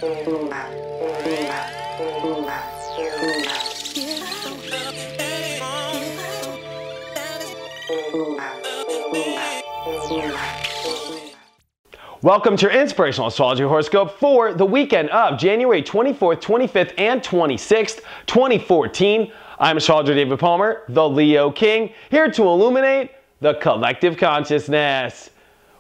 Welcome to your Inspirational Astrology Horoscope for the weekend of January 24th, 25th, and 26th, 2014. I'm astrologer David Palmer, the Leo King, here to illuminate the collective consciousness.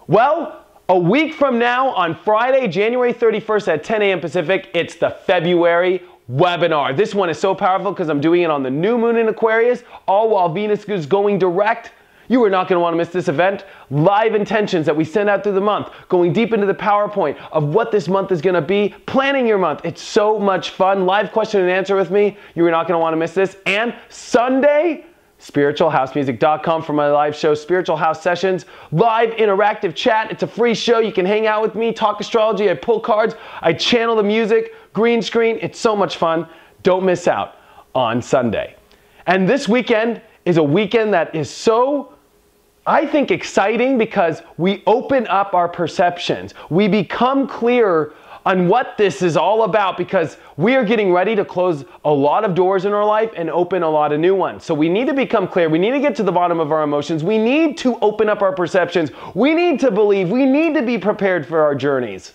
Well, a week from now on Friday, January 31st at 10 a.m. Pacific, it's the February webinar. This one is so powerful because I'm doing it on the new moon in Aquarius, all while Venus is going direct. You are not going to want to miss this event. Live intentions that we send out through the month, going deep into the PowerPoint of what this month is going to be, planning your month. It's so much fun. Live question and answer with me. You are not going to want to miss this. And Sunday, spiritualhousemusic.com for my live show, Spiritual House Sessions, live interactive chat. It's a free show. You can hang out with me, talk astrology. I pull cards. I channel the music, green screen. It's so much fun. Don't miss out on Sunday. And this weekend is a weekend that is so, I think, exciting because we open up our perceptions. We become clearer on what this is all about because we are getting ready to close a lot of doors in our life and open a lot of new ones. So we need to become clear. We need to get to the bottom of our emotions. We need to open up our perceptions. We need to believe. We need to be prepared for our journeys.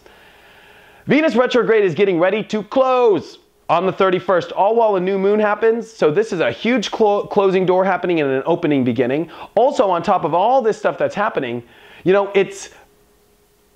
Venus retrograde is getting ready to close on the 31st, all while a new moon happens. So this is a huge closing door happening and an opening beginning. Also, on top of all this stuff that's happening, it's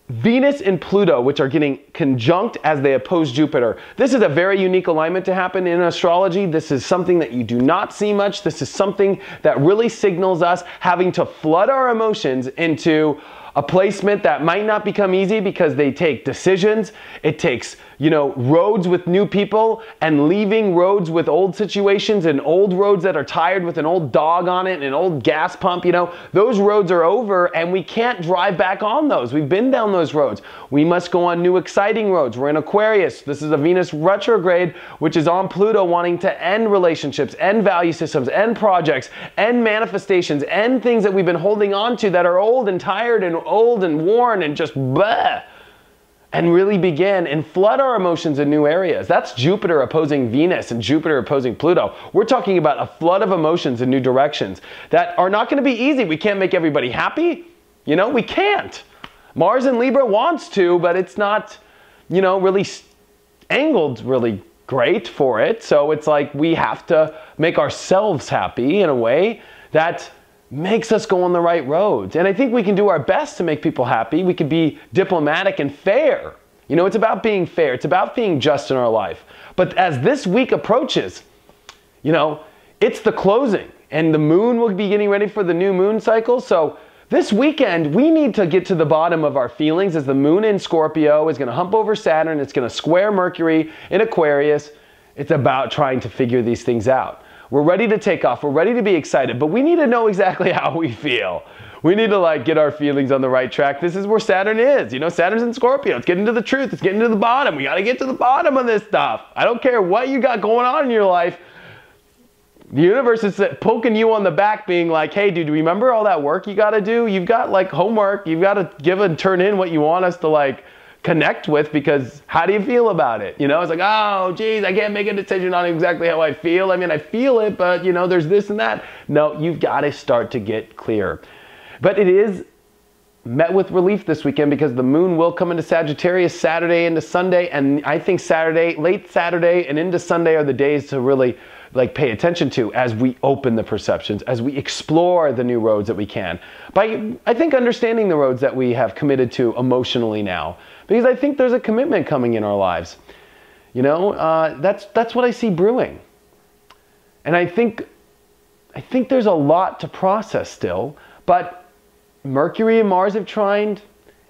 Venus and Pluto, which are getting conjunct as they oppose Jupiter. This is a very unique alignment to happen in astrology. This is something that you do not see much. This is something that really signals us having to flood our emotions into a placement that might not become easy because they take decisions. It takes, roads with new people and leaving roads with old situations and old roads that are tired with an old dog on it and an old gas pump. Those roads are over and we can't drive back on those. We've been down those roads. We must go on new exciting roads. We're in Aquarius. This is a Venus retrograde, which is on Pluto, wanting to end relationships, end value systems, end projects, end manifestations, end things that we've been holding on to that are old and tired and old and worn and just bleh, and really begin and flood our emotions in new areas. That's Jupiter opposing Venus and Jupiter opposing Pluto. We're talking about a flood of emotions in new directions that are not going to be easy. We can't make everybody happy. We can't. Mars in Libra wants to, but it's not, really angled really great for it. So it's like we have to make ourselves happy in a way that makes us go on the right roads. And I think we can do our best to make people happy. We can be diplomatic and fair. It's about being fair. It's about being just in our life. But as this week approaches, it's the closing and the moon will be getting ready for the new moon cycle. So this weekend, we need to get to the bottom of our feelings as the moon in Scorpio is going to hump over Saturn. It's going to square Mercury in Aquarius. It's about trying to figure these things out. We're ready to take off. We're ready to be excited, but we need to know exactly how we feel. We need to get our feelings on the right track. This is where Saturn is. Saturn's in Scorpio. It's getting to the truth. It's getting to the bottom. We got to get to the bottom of this stuff. I don't care what you got going on in your life. The universe is poking you on the back being like, hey, dude, remember all that work you got to do? You've got homework. You've got to give and turn in what you want us to connect with, because how do you feel about it? It's like, oh, geez, I can't make a decision on exactly how I feel. I feel it, but there's this and that. No, you've got to start to get clear. But it is met with relief this weekend because the moon will come into Sagittarius Saturday into Sunday. And I think late Saturday and into Sunday are the days to really pay attention to as we open the perceptions, as we explore the new roads that we can. By, I think, understanding the roads that we have committed to emotionally now. Because I think there's a commitment coming in our lives. That's what I see brewing. And I think there's a lot to process still, but Mercury and Mars have trined.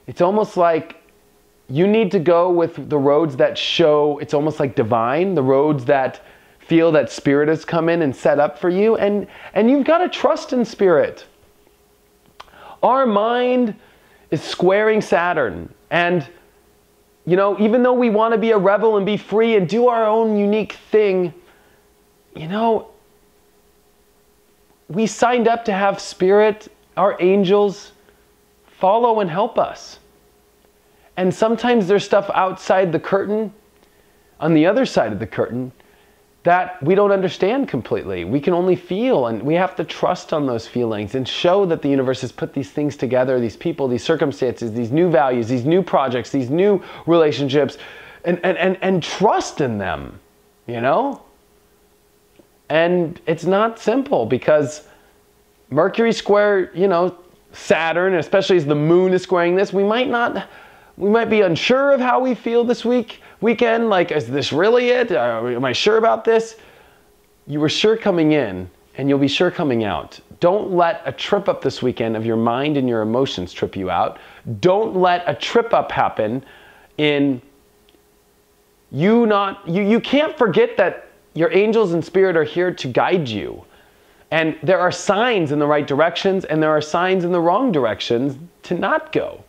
It's almost like you need to go with the roads that show, it's almost like divine, the roads that feel that spirit has come in and set up for you, and you've got to trust in spirit. Our mind is squaring Saturn, and even though we want to be a rebel and be free and do our own unique thing, we signed up to have spirit, our angels, follow and help us. And sometimes there's stuff outside the curtain on the other side of the curtain that we don't understand completely. We can only feel, and we have to trust on those feelings and show that the universe has put these things together, these people, these circumstances, these new values, these new projects, these new relationships, and trust in them, you know? And it's not simple because Mercury square, you know, Saturn, especially as the moon is squaring this, we might be unsure of how we feel this weekend. Like, is this really it? Am I sure about this? You were sure coming in, and you'll be sure coming out. Don't let a trip up this weekend of your mind and your emotions trip you out. Don't let a trip up happen in you can't forget that your angels and spirit are here to guide you. And there are signs in the right directions, and there are signs in the wrong directions to not go.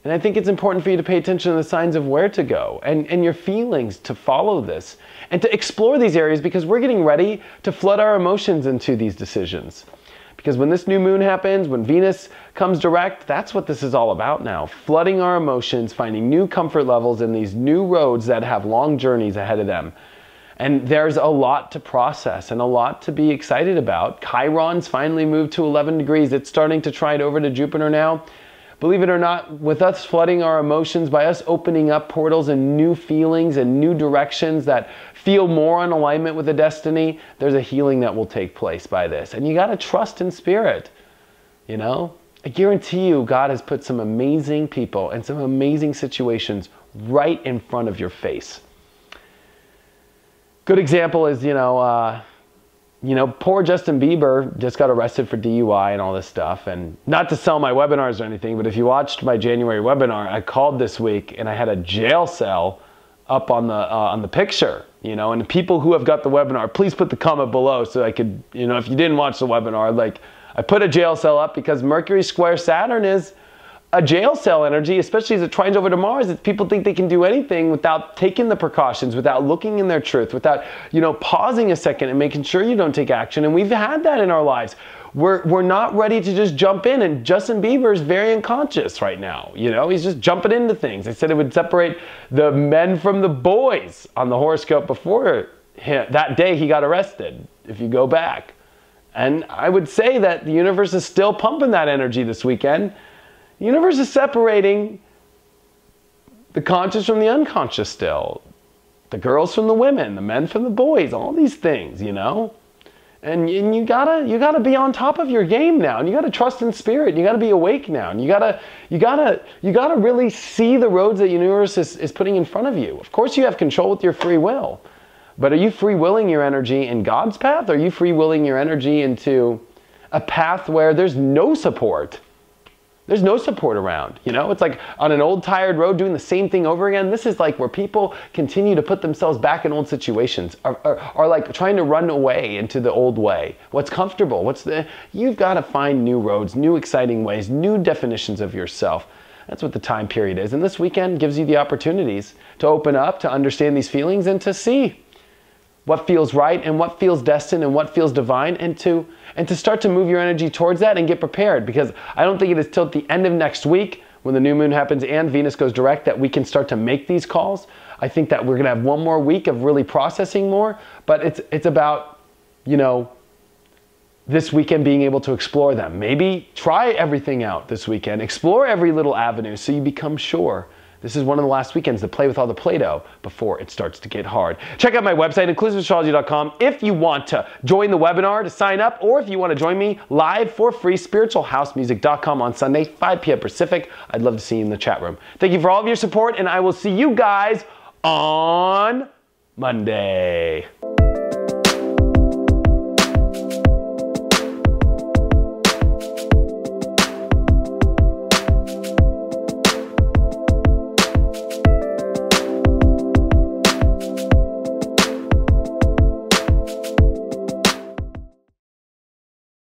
And I think it's important for you to pay attention to the signs of where to go and your feelings to follow this and to explore these areas, because we're getting ready to flood our emotions into these decisions. Because when this new moon happens, when Venus comes direct, that's what this is all about now. Flooding our emotions, finding new comfort levels in these new roads that have long journeys ahead of them. And there's a lot to process and a lot to be excited about. Chiron's finally moved to 11 degrees. It's starting to trine over to Jupiter now. Believe it or not, with us flooding our emotions, by us opening up portals and new feelings and new directions that feel more in alignment with the destiny, there's a healing that will take place by this. And you got to trust in spirit, you know? I guarantee you God has put some amazing people and some amazing situations right in front of your face. Good example is, poor Justin Bieber just got arrested for DUI and all this stuff. And not to sell my webinars or anything, but if you watched my January webinar, I called this week and I had a jail cell up on the picture, and people who have got the webinar, please put the comment below so I could, if you didn't watch the webinar, like I put a jail cell up because Mercury square Saturn is a jail cell energy, especially as it trines over to Mars. It's people think they can do anything without taking the precautions, without looking in their truth, without, pausing a second and making sure you don't take action. And we've had that in our lives. We're not ready to just jump in, and Justin Bieber is very unconscious right now. He's just jumping into things. I said it would separate the men from the boys on the horoscope before that day he got arrested, if you go back. And I would say that the universe is still pumping that energy this weekend. The universe is separating the conscious from the unconscious still. The girls from the women, the men from the boys, all these things, And you gotta be on top of your game now, and you gotta trust in spirit. You gotta be awake now, and you gotta really see the roads that the universe is putting in front of you. Of course, you have control with your free will, but are you free willing your energy in God's path? Or are you free willing your energy into a path where there's no support? There's no support around, It's like on an old tired road doing the same thing over again. This is like where people continue to put themselves back in old situations, are like trying to run away into the old way. What's comfortable? You've got to find new roads, new exciting ways, new definitions of yourself. That's what the time period is. And this weekend gives you the opportunities to open up, to understand these feelings, and to see what feels right and what feels destined and what feels divine, and to start to move your energy towards that and get prepared, because I don't think it is till the end of next week when the new moon happens and Venus goes direct that we can start to make these calls. I think that we're going to have one more week of really processing more, but it's about, this weekend being able to explore them. Maybe try everything out this weekend, explore every little avenue so you become sure. This is one of the last weekends to play with all the Play-Doh before it starts to get hard. Check out my website, inclusiveastrology.com, if you want to join the webinar to sign up, or if you want to join me live for free, spiritualhousemusic.com on Sunday, 5 p.m. Pacific. I'd love to see you in the chat room. Thank you for all of your support, and I will see you guys on Monday.